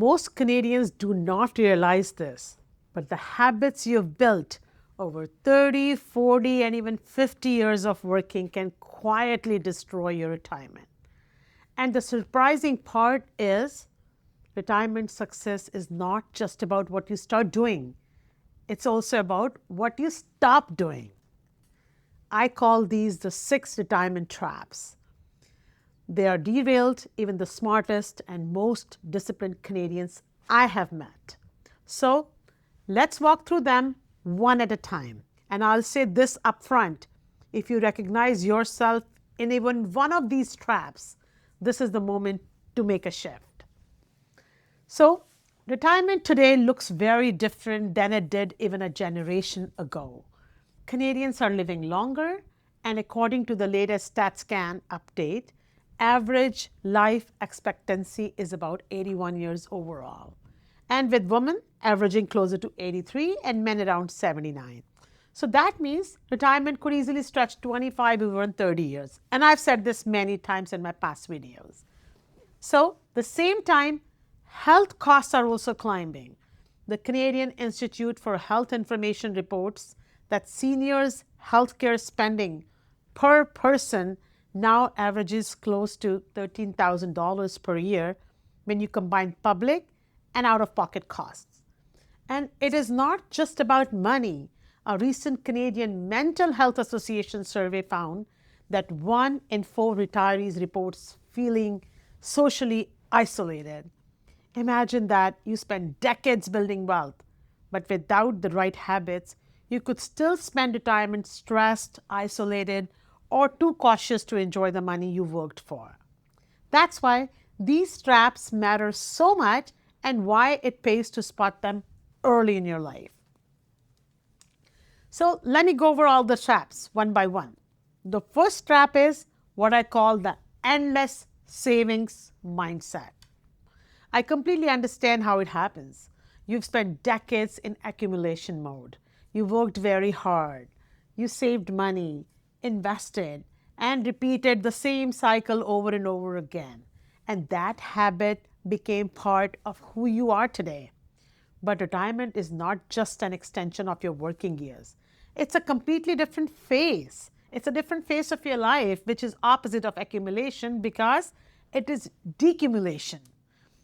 Most Canadians do not realize this, but the habits you've built over 30, 40, and even 50 years of working can quietly destroy your retirement. And the surprising part is, retirement success is not just about what you start doing. It's also about what you stop doing. I call these the 6 retirement traps. They are derailed even the smartest and most disciplined Canadians I have met. So let's walk through them one at a time. And I'll say this up front. If you recognize yourself in even one of these traps, this is the moment to make a shift. So retirement today looks very different than it did even a generation ago. Canadians are living longer, and according to the latest StatScan update, average life expectancy is about 81 years overall, and with women averaging closer to 83 and men around 79. So that means retirement could easily stretch 25 even 30 years. And I've said this many times in my past videos. So at the same time, health costs are also climbing. The Canadian Institute for Health Information reports that seniors' healthcare spending per person now averages close to $13,000 per year when you combine public and out-of-pocket costs. And it is not just about money. A recent Canadian Mental Health Association survey found that 1 in 4 retirees reports feeling socially isolated. Imagine that you spend decades building wealth, but without the right habits, you could still spend retirement stressed, isolated, or too cautious to enjoy the money you worked for. That's why these traps matter so much and why it pays to spot them early in your life. So let me go over all the traps one by one. The first trap is what I call the endless savings mindset. I completely understand how it happens. You've spent decades in accumulation mode. You worked very hard. You saved money, invested, and repeated the same cycle over and over again. And that habit became part of who you are today. But retirement is not just an extension of your working years. It's a completely different phase. It's a different phase of your life, which is opposite of accumulation because it is decumulation.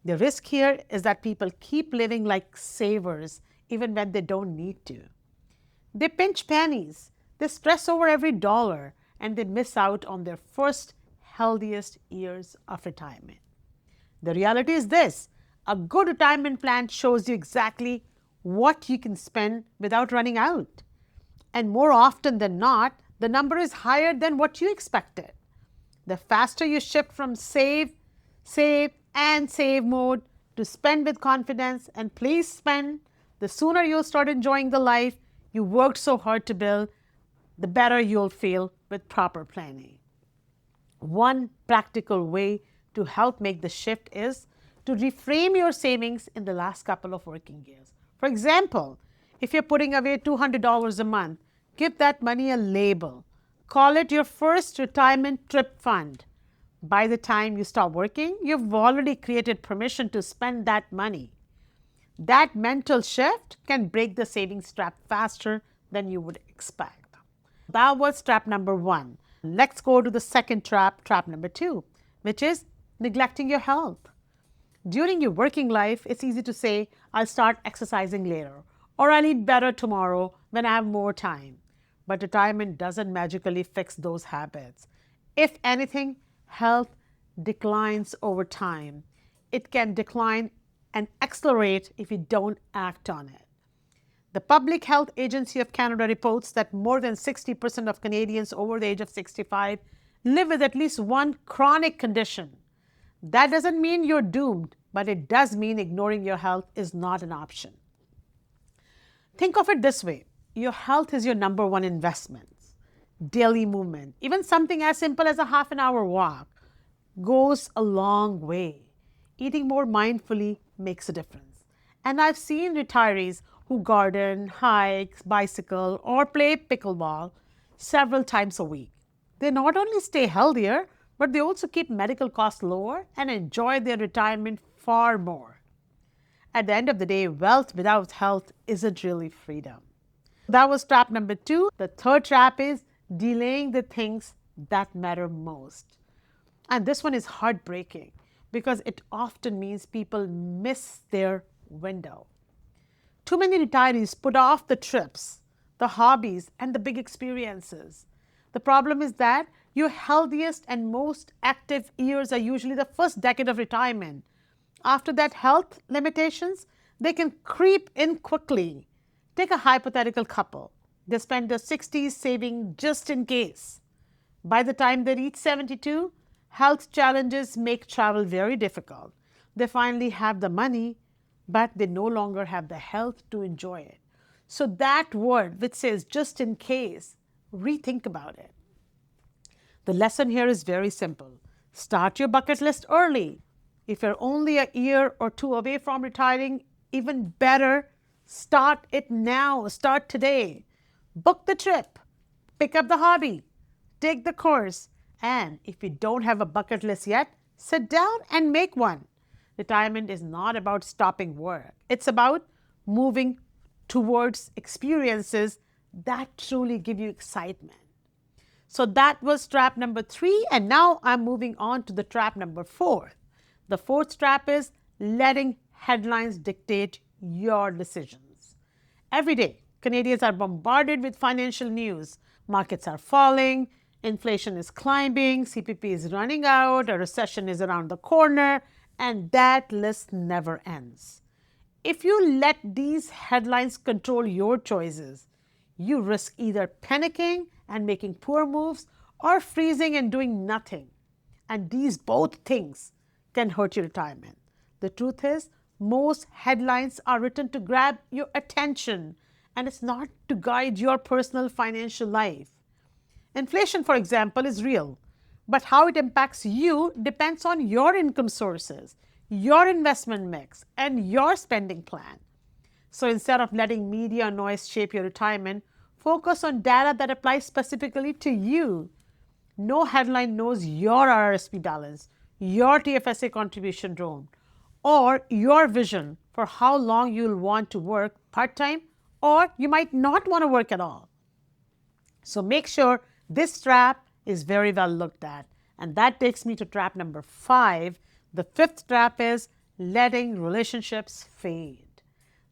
The risk here is that people keep living like savers even when they don't need to. They pinch pennies, they stress over every dollar, and they miss out on their first healthiest years of retirement. The reality is this: a good retirement plan shows you exactly what you can spend without running out. And more often than not, the number is higher than what you expected. The faster you shift from save mode to spend with confidence and please spend, the sooner you'll start enjoying the life you worked so hard to build, the better you'll feel with proper planning. One practical way to help make the shift is to reframe your savings in the last couple of working years. For example, if you're putting away $200 a month, give that money a label. Call it your first retirement trip fund. By the time you start working, you've already created permission to spend that money. That mental shift can break the savings trap faster than you would expect. That was trap number 1. Let's go to the second trap, trap number 2, which is neglecting your health. During your working life, it's easy to say, I'll start exercising later, or I'll eat better tomorrow when I have more time. But retirement doesn't magically fix those habits. If anything, health declines over time. It can decline and accelerate if you don't act on it. The Public Health Agency of Canada reports that more than 60% of Canadians over the age of 65 live with at least one chronic condition. That doesn't mean you're doomed, but it does mean ignoring your health is not an option. Think of it this way: your health is your number one investment. Daily movement, even something as simple as a half an hour walk, goes a long way. Eating more mindfully makes a difference. And I've seen retirees who garden, hike, bicycle, or play pickleball several times a week. They not only stay healthier, but they also keep medical costs lower and enjoy their retirement far more. At the end of the day, wealth without health isn't really freedom. That was trap number 2. The third trap is delaying the things that matter most. And this one is heartbreaking because it often means people miss their window. Too many retirees put off the trips, the hobbies, and the big experiences. The problem is that your healthiest and most active years are usually the first decade of retirement. After that, health limitations, they can creep in quickly. Take a hypothetical couple. They spend their 60s saving just in case. By the time they reach 72, health challenges make travel very difficult. They finally have the money, but they no longer have the health to enjoy it. So that word which says just in case, rethink about it. The lesson here is very simple. Start your bucket list early. If you're only a year or two away from retiring, even better, start it now. Start today. Book the trip. Pick up the hobby. Take the course. And if you don't have a bucket list yet, sit down and make one. Retirement is not about stopping work. It's about moving towards experiences that truly give you excitement. So that was trap number 3, and now I'm moving on to the trap number 4. The fourth trap is letting headlines dictate your decisions. Every day, Canadians are bombarded with financial news. Markets are falling, inflation is climbing, CPP is running out, a recession is around the corner, and that list never ends. If you let these headlines control your choices, you risk either panicking and making poor moves or freezing and doing nothing. And these both things can hurt your retirement. The truth is, most headlines are written to grab your attention, and it's not to guide your personal financial life. Inflation, for example, is real, but how it impacts you depends on your income sources, your investment mix, and your spending plan. So instead of letting media noise shape your retirement, focus on data that applies specifically to you. No headline knows your RRSP balance, your TFSA contribution drone, or your vision for how long you'll want to work part-time, or you might not want to work at all. So make sure this trap is very well looked at. And that takes me to trap number 5. The fifth trap is letting relationships fade.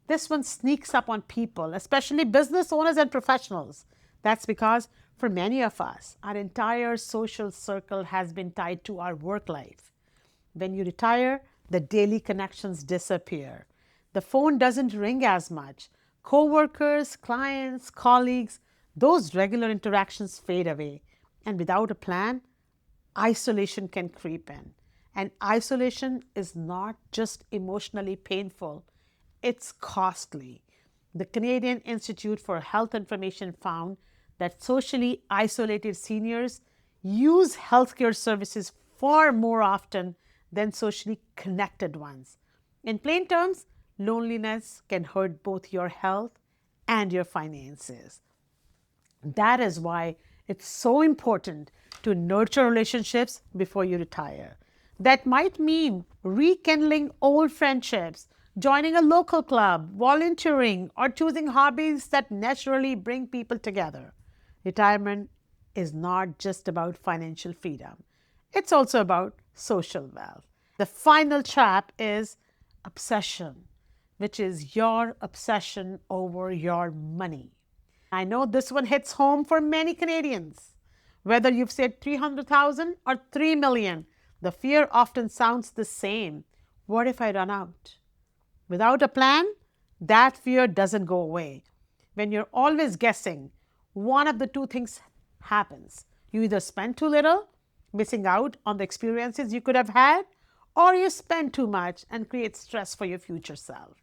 This one sneaks up on people, especially business owners and professionals. That's because for many of us, our entire social circle has been tied to our work life. When you retire, the daily connections disappear. The phone doesn't ring as much. Co-workers, clients, colleagues, those regular interactions fade away. And without a plan, isolation can creep in. And isolation is not just emotionally painful, it's costly. The Canadian Institute for Health Information found that socially isolated seniors use healthcare services far more often than socially connected ones. In plain terms, loneliness can hurt both your health and your finances. That is why it's so important to nurture relationships before you retire. That might mean rekindling old friendships, joining a local club, volunteering, or choosing hobbies that naturally bring people together. Retirement is not just about financial freedom. It's also about social wealth. The final trap is obsession, which is your obsession over your money. I know this one hits home for many Canadians. Whether you've said 300,000 or 3 million, the fear often sounds the same. What if I run out? Without a plan, that fear doesn't go away. When you're always guessing, one of the two things happens. You either spend too little, missing out on the experiences you could have had, or you spend too much and create stress for your future self.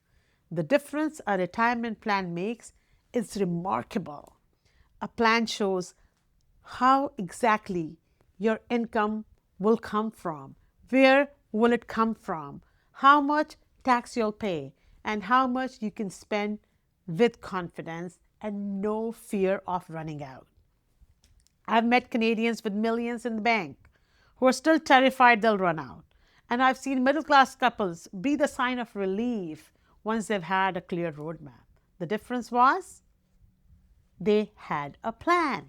The difference a retirement plan makes is remarkable. A plan shows how exactly your income will come from, where will it come from, how much tax you'll pay, and how much you can spend with confidence and no fear of running out. I've met Canadians with millions in the bank who are still terrified they'll run out. And I've seen middle class couples breathe a sign of relief once they've had a clear roadmap. The difference was they had a plan.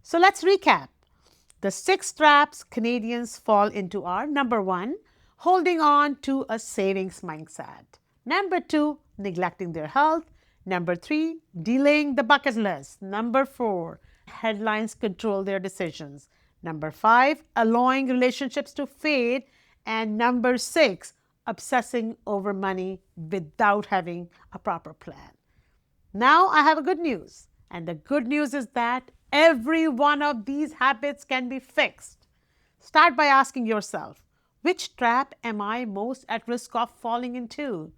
So let's recap. The 6 traps Canadians fall into are: number 1, holding on to a savings mindset; number 2, neglecting their health; number 3, delaying the bucket list; number 4, headlines control their decisions; number 5, allowing relationships to fade; and number 6, obsessing over money without having a proper plan. Now I have a good news, and the good news is that every one of these habits can be fixed. Start by asking yourself, which trap am I most at risk of falling into?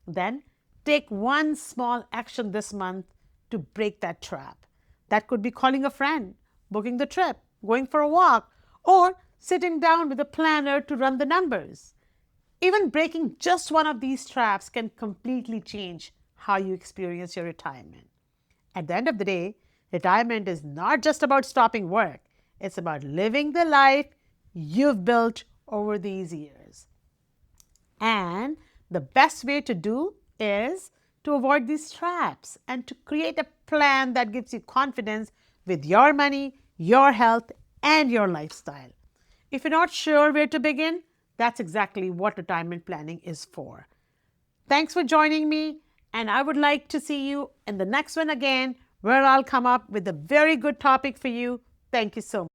Then take one small action this month to break that trap. That could be calling a friend, booking the trip, going for a walk, or sitting down with a planner to run the numbers. Even breaking just one of these traps can completely change how you experience your retirement. At the end of the day, retirement is not just about stopping work. It's about living the life you've built over these years. And the best way to do is to avoid these traps and to create a plan that gives you confidence with your money, your health, and your lifestyle. If you're not sure where to begin, that's exactly what retirement planning is for. Thanks for joining me, and I would like to see you in the next one again, where I'll come up with a very good topic for you. Thank you so much.